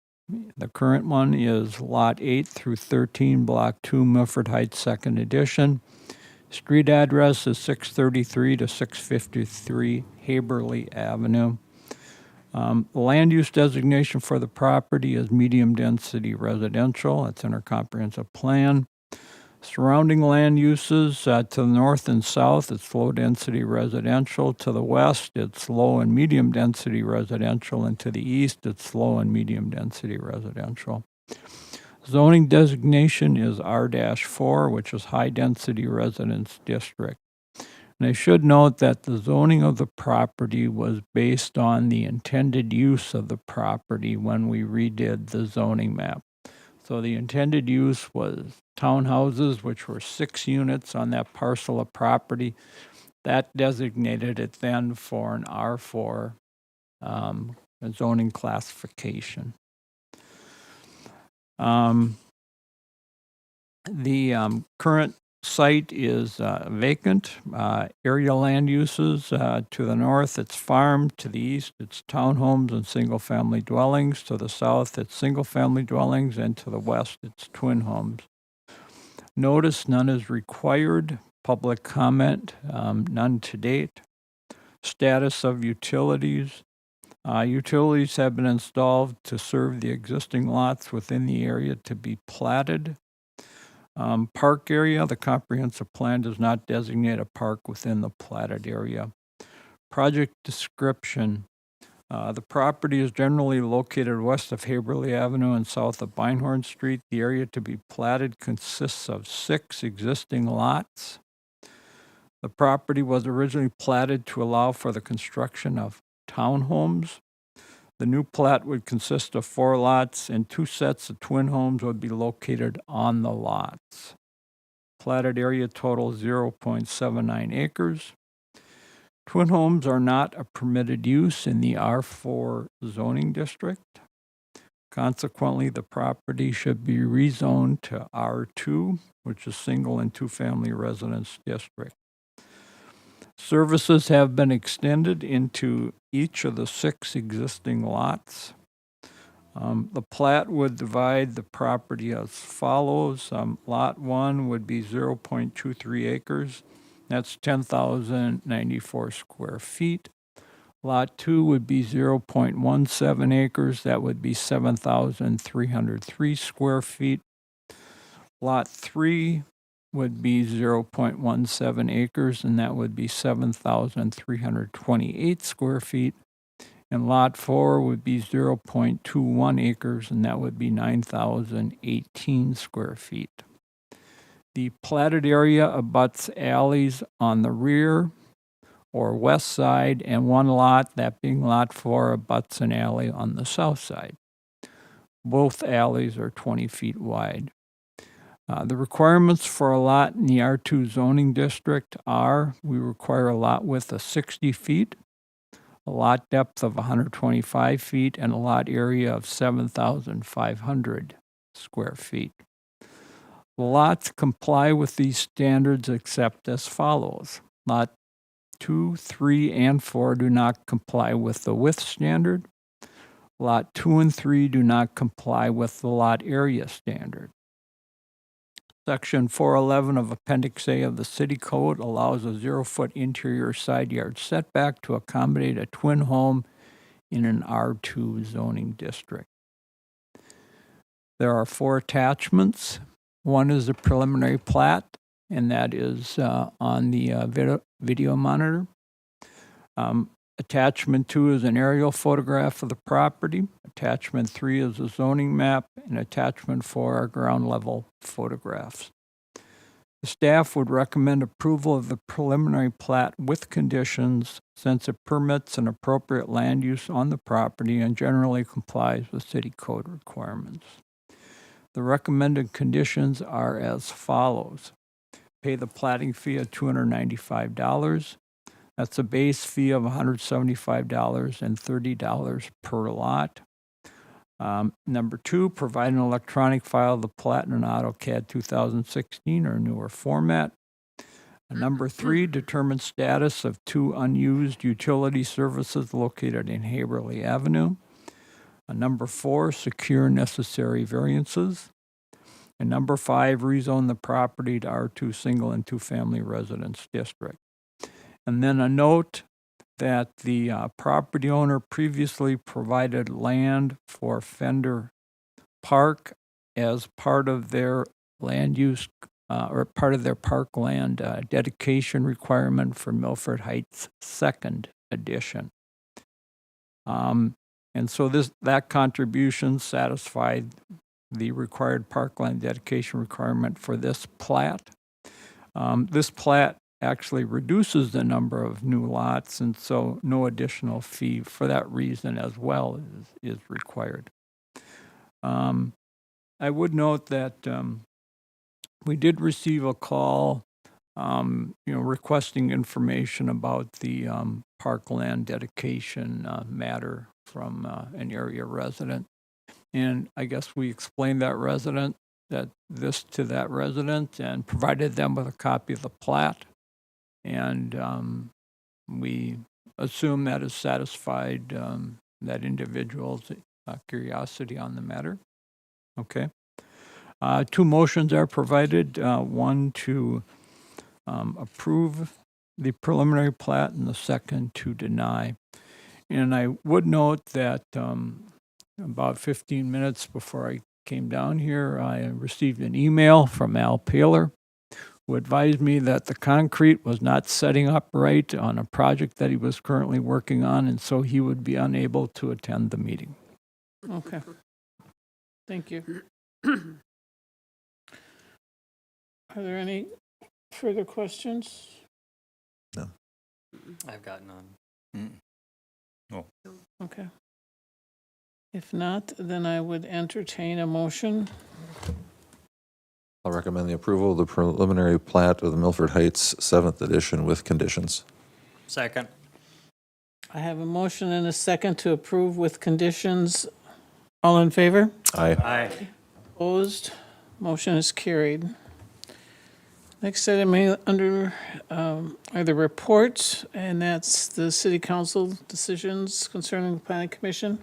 the current one is Lot 8 through 13, Block 2, Milford Heights, 2nd edition. Street address is 633 to 653 Haberly Avenue. The land use designation for the property is medium-density residential. That's in our comprehensive plan. Surrounding land uses to the north and south, it's low-density residential. To the west, it's low and medium-density residential. And to the east, it's low and medium-density residential. Zoning designation is R-4, which is high-density residence district. And I should note that the zoning of the property was based on the intended use of the property when we redid the zoning map. So the intended use was townhouses, which were 6 units on that parcel of property. That designated it then for an R4 zoning classification. The current site is vacant. Area land uses to the north, it's farm. To the east, it's townhomes and single-family dwellings. To the south, it's single-family dwellings. And to the west, it's twin homes. Notice none is required. Public comment, none to date. Status of utilities. Utilities have been installed to serve the existing lots within the area to be platted. Park area, the comprehensive plan does not designate a park within the platted area. Project description. The property is generally located west of Haberly Avenue and south of Beinhorn Street. The area to be platted consists of 6 existing lots. The property was originally platted to allow for the construction of townhomes. The new plat would consist of 4 lots, and 2 sets of twin homes would be located on the lots. Platted area total 0.79 acres. Twin homes are not a permitted use in the R4 zoning district. Consequently, the property should be rezoned to R2, which is single and 2-family residence district. Services have been extended into each of the 6 existing lots. The plat would divide the property as follows. Lot 1 would be 0.23 acres. That's 10,094 square feet. Lot 2 would be 0.17 acres. That would be 7,303 square feet. Lot 3 would be 0.17 acres, and that would be 7,328 square feet. And Lot 4 would be 0.21 acres, and that would be 9,018 square feet. The platted area abuts alleys on the rear or west side, and 1 lot, that being Lot 4, abuts an alley on the south side. Both alleys are 20 feet wide. The requirements for a lot in the R2 zoning district are, we require a lot width of 60 feet, a lot depth of 125 feet, and a lot area of 7,500 square feet. The lots comply with these standards except as follows. Lot 2, 3, and 4 do not comply with the width standard. Lot 2 and 3 do not comply with the lot area standard. Section 411 of Appendix A of the City Code allows a 0-foot interior side yard setback to accommodate a twin home in an R2 zoning district. There are 4 attachments. One is a preliminary plat, and that is on the video monitor. Attachment 2 is an aerial photograph of the property. Attachment 3 is a zoning map, and attachment 4 are ground level photographs. The staff would recommend approval of the preliminary plat with conditions since it permits an appropriate land use on the property and generally complies with city code requirements. The recommended conditions are as follows. Pay the platting fee of $295. That's a base fee of $175 and $30 per lot. Number 2, provide an electronic file of the plat in an AutoCAD 2016 or newer format. Number 3, determine status of 2 unused utility services located in Haverly Avenue. Number 4, secure necessary variances. And number 5, rezone the property to R2 single and 2-family residence district. And then a note that the property owner previously provided land for Fender Park as part of their land use or part of their parkland dedication requirement for Milford Heights 2nd edition. And so that contribution satisfied the required parkland dedication requirement for this plat. This plat actually reduces the number of new lots, and so no additional fee for that reason as well is required. I would note that we did receive a call, requesting information about the parkland dedication matter from an area resident. And I guess we explained to that resident and provided them with a copy of the plat. And we assume that has satisfied that individual's curiosity on the matter. Okay. 2 motions are provided, one to approve the preliminary plat and the second to deny. And I would note that about 15 minutes before I came down here, I received an email from Al Paler, who advised me that the concrete was not setting up right on a project that he was currently working on, and so he would be unable to attend the meeting. Okay. Thank you. Are there any further questions? No. I've got none. Okay. If not, then I would entertain a motion. I'll recommend the approval of the preliminary plat of the Milford Heights 7th edition with conditions. Second. I have a motion and a second to approve with conditions. All in favor? Aye. Aye. Opposed? Motion is carried. Next item under are the reports, and that's the city council decisions concerning the planning commission.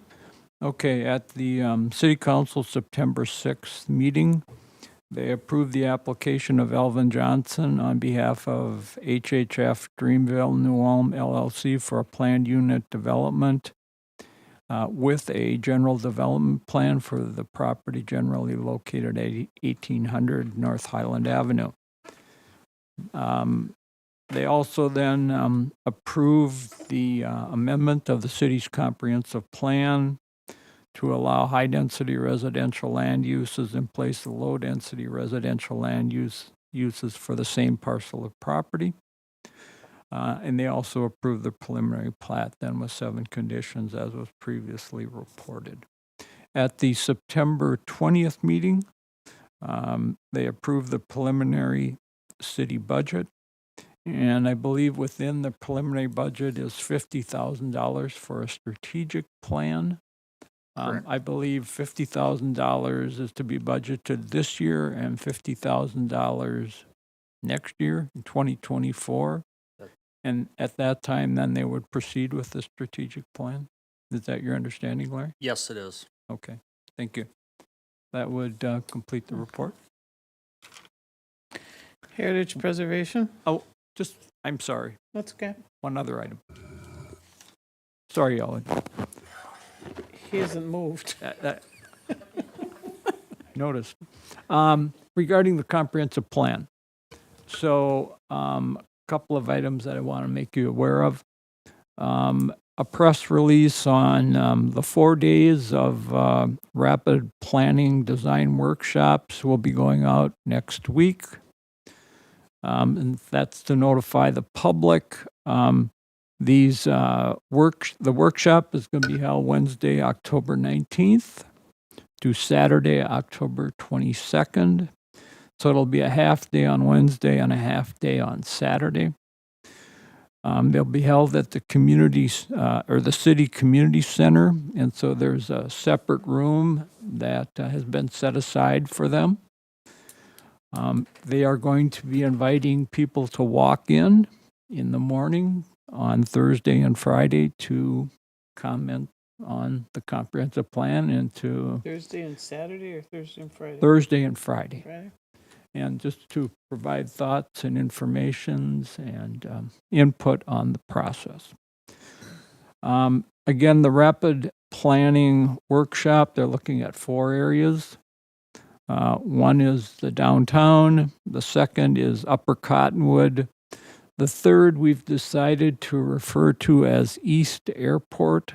Okay, at the City Council September 6th meeting, they approved the application of Elvin Johnson on behalf of HHF Dreamville New Ulm LLC for a planned unit development with a general development plan for the property generally located at 1800 North Highland Avenue. They also then approved the amendment of the city's comprehensive plan to allow high-density residential land uses in place of low-density residential land uses for the same parcel of property. And they also approved the preliminary plat then with 7 conditions as was previously reported. At the September 20th meeting, they approved the preliminary city budget And I believe within the preliminary budget is $50,000 for a strategic plan. I believe $50,000 is to be budgeted this year and $50,000 next year in 2024. And at that time, then they would proceed with the strategic plan. Is that your understanding, Larry? Yes, it is. Okay, thank you. That would complete the report. Heritage preservation? Oh, I'm sorry, That's okay. one other item. Sorry, Ellen. He hasn't moved. Noticed. Regarding the comprehensive plan. So, a couple of items that I want to make you aware of. A press release on the 4 days of rapid planning design workshops will be going out next week. And that's to notify the public. The workshop is going to be held Wednesday, October 19th to Saturday, October 22nd. So it'll be a half day on Wednesday and a half day on Saturday. They'll be held at the the city community center, and so there's a separate room that has been set aside for them. They are going to be inviting people to walk in the morning on Thursday and Friday to comment on the comprehensive plan and to Thursday and Saturday or Thursday and Friday? Thursday and Friday. Friday? And just to provide thoughts and informations and input on the process. Again, the rapid planning workshop, they're looking at 4 areas. One is the downtown, the second is Upper Cottonwood, the third we've decided to refer to as East Airport.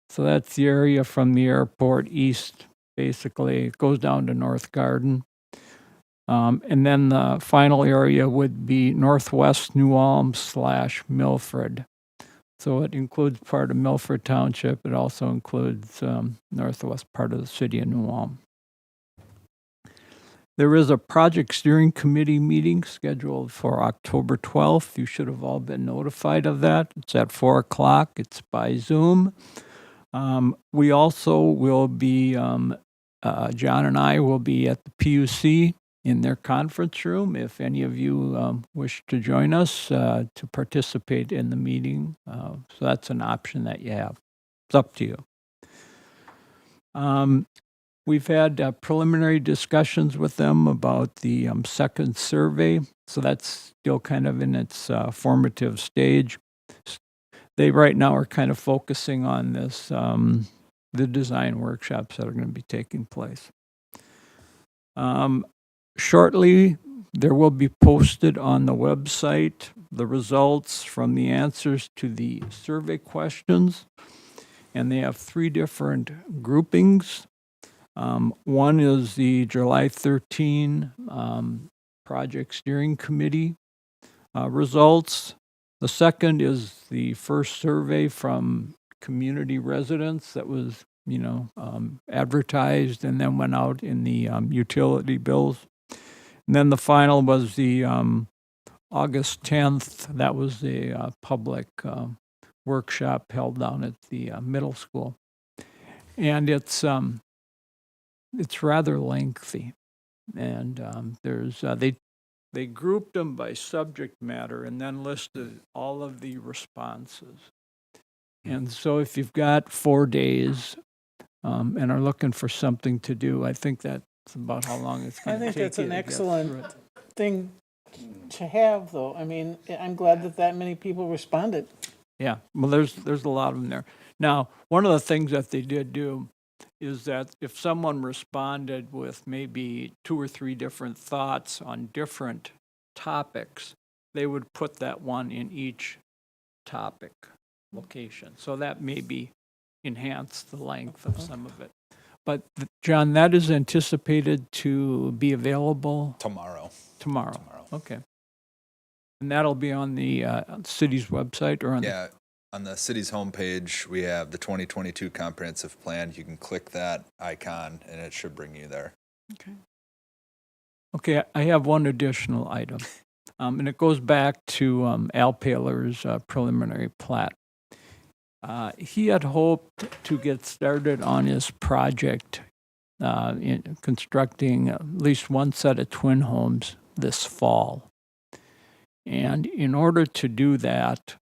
So that's the area from the airport east, basically, it goes down to North Garden. And then the final area would be Northwest New Ulm / Milford. So it includes part of Milford Township. It also includes northwest part of the city of New Ulm. There is a project steering committee meeting scheduled for October 12th. You should have all been notified of that. It's at 4 o'clock. It's by Zoom. We also will be, John and I will be at the PUC in their conference room if any of you wish to join us to participate in the meeting. So that's an option that you have. It's up to you. We've had preliminary discussions with them about the second survey, so that's still kind of in its formative stage. They right now are kind of focusing on this, the design workshops that are going to be taking place. Shortly, there will be posted on the website the results from the answers to the survey questions, and they have 3 different groupings. One is the July 13 Project Steering Committee results. The second is the first survey from community residents that was, advertised and then went out in the utility bills. And then the final was the August 10th. That was the public workshop held down at the middle school. And it's rather lengthy, and there's they grouped them by subject matter and then listed all of the responses. And so if you've got 4 days and are looking for something to do, I think that's about how long it's going to take. I think that's an you to get excellent through it. thing to have, though. I mean, I'm glad that many people responded. Yeah, well, there's a lot of them there. Now, one of the things that they did do is that if someone responded with maybe 2 or 3 different thoughts on different topics, they would put that one in each topic location. So that maybe enhance the length of some of it. But John, that is anticipated to be available Tomorrow. tomorrow. Okay. And that'll be on the city's website or on the... Yeah, on the city's homepage, we have the 2022 comprehensive plan. You can click that icon and it should bring you there. Okay, I have one additional item. And it goes back to Al Paler's preliminary plat. He had hoped to get started on his project in constructing at least one set of twin homes this fall. And in order to do that,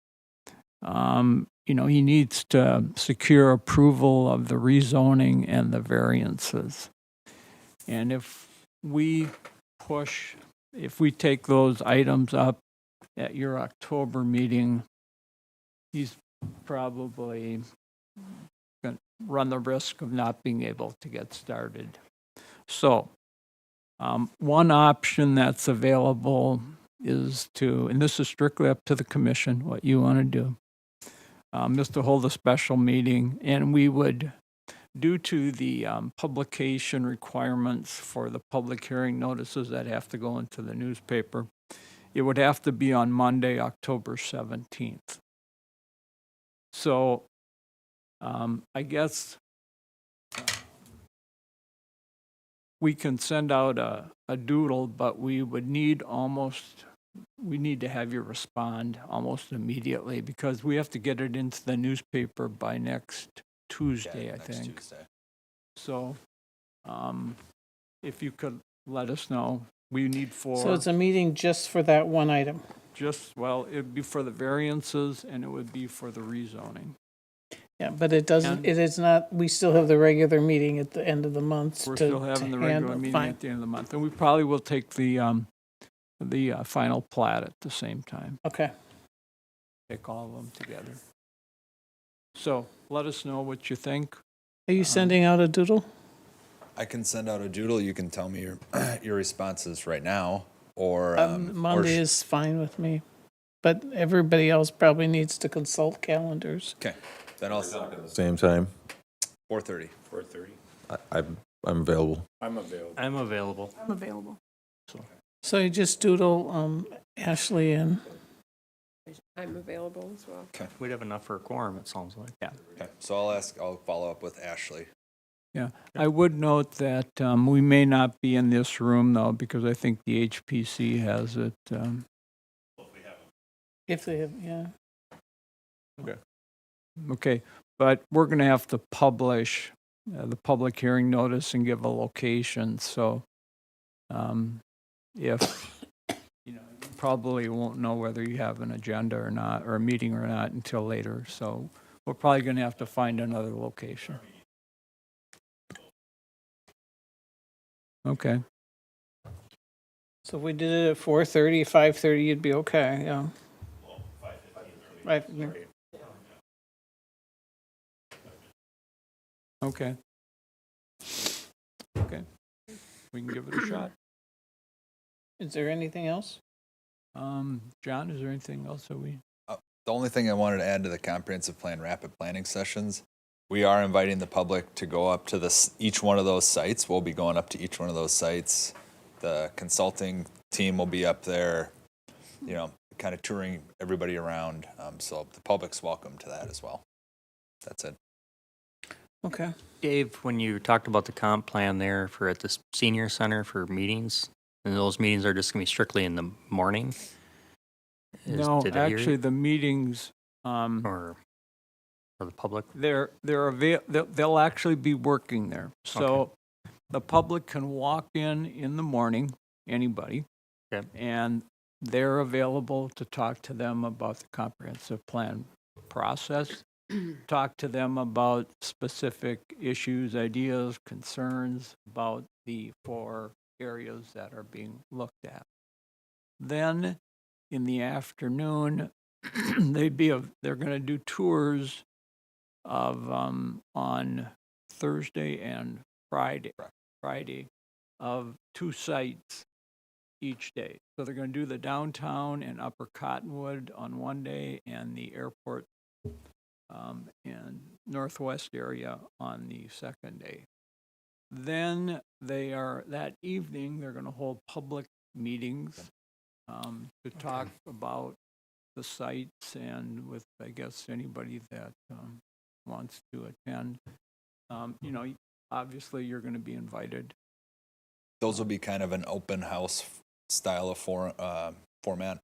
he needs to secure approval of the rezoning and the variances. And if we take those items up at your October meeting, he's probably going to run the risk of not being able to get started. So, one option that's available is and this is strictly up to the commission, what you want to do, is to hold a special meeting, and we would, due to the publication requirements for the public hearing notices that have to go into the newspaper, it would have to be on Monday, October 17th. So, I guess we can send out a doodle, but we would need to have you respond almost immediately, because we have to get it into the newspaper by next Tuesday, I think. Tuesday. So, if you could let us know, we need So it's a meeting just for that one item. it'd be for the variances and it would be for the rezoning. Yeah, but it is not, we still have the regular meeting at the end of the month. We're still having the regular meeting at the end of the month, and we probably will take the final plat at the same time. Okay. Take all of them together. So let us know what you think. Are you sending out a doodle? I can send out a doodle. You can tell me your responses right now, or Monday is fine with me, but everybody else probably needs to consult calendars. okay. Then I'll Same time. 4:30. 4:30. I'm available. I'm available. I'm available. I'm available. So you just doodle Ashley in. I'm available as well. We'd have enough for a quorum, it sounds like. Yeah. Okay. So I'll follow up with Ashley. Yeah. I would note that we may not be in this room, though, because I think the HPC has it. If they have, yeah. Okay, but we're going to have to publish the public hearing notice and give a location. So if, you probably won't know whether you have an agenda or not, or a meeting or not, until later. So we're probably going to have to find another location. Okay. So if we did it at 4:30, 5:30, you'd be okay, yeah. 5:30. Okay. Okay. We can give it a shot. Is there anything else? John, is there anything else that we? The only thing I wanted to add to the comprehensive plan rapid planning sessions, we are inviting the public to go up to each one of those sites. We'll be going up to each one of those sites. The consulting team will be up there, kind of touring everybody around. So the public's welcome to that as well. That's it. Okay. Dave, when you talked about the comp plan there at the senior center for meetings, and those meetings are just going to be strictly in the morning? No, did I hear actually, you? the meetings, Or for the public? they'll actually be working there. So the public can walk in the morning, anybody, Okay. and they're available to talk to them about the comprehensive plan process, talk to them about specific issues, ideas, concerns about the 4 areas that are being looked at. Then in the afternoon, they're going to do tours of on Thursday and Friday of 2 sites each day. So they're going to do the downtown and Upper Cottonwood on one day, and the airport and northwest area on the second day. Then that evening, they're going to hold public meetings to talk about the sites, and with, I guess, anybody that wants to attend. Obviously, you're going to be invited. Those will be kind of an open house style of format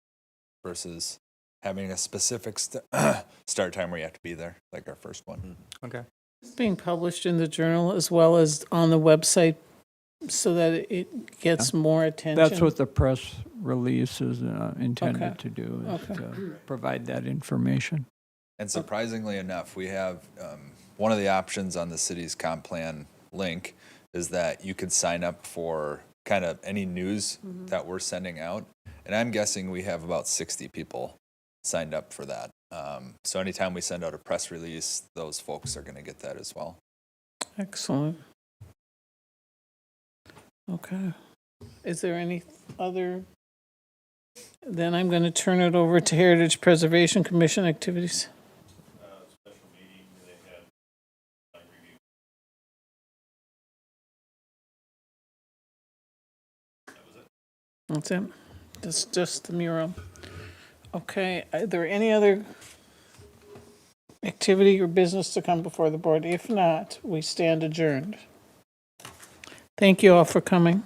versus having a specific start time where you have to be there, like our first one. Okay. Being published in the journal as well as on the website so that it gets more attention. That's what the press release is Okay. intended to do, is Okay. to provide that information. And surprisingly enough, we have one of the options on the city's comp plan link is that you could sign up for kind of any news that we're sending out. And I'm guessing we have about 60 people signed up for that. So anytime we send out a press release, those folks are going to get that as well. Excellent. Okay. Is there any other? Then I'm going to turn it over to Heritage Preservation Commission activities. Special meeting, they had time review. That's it? That's just the mural. Okay, are there any other activity or business to come before the board? If not, we stand adjourned. Thank you all for coming.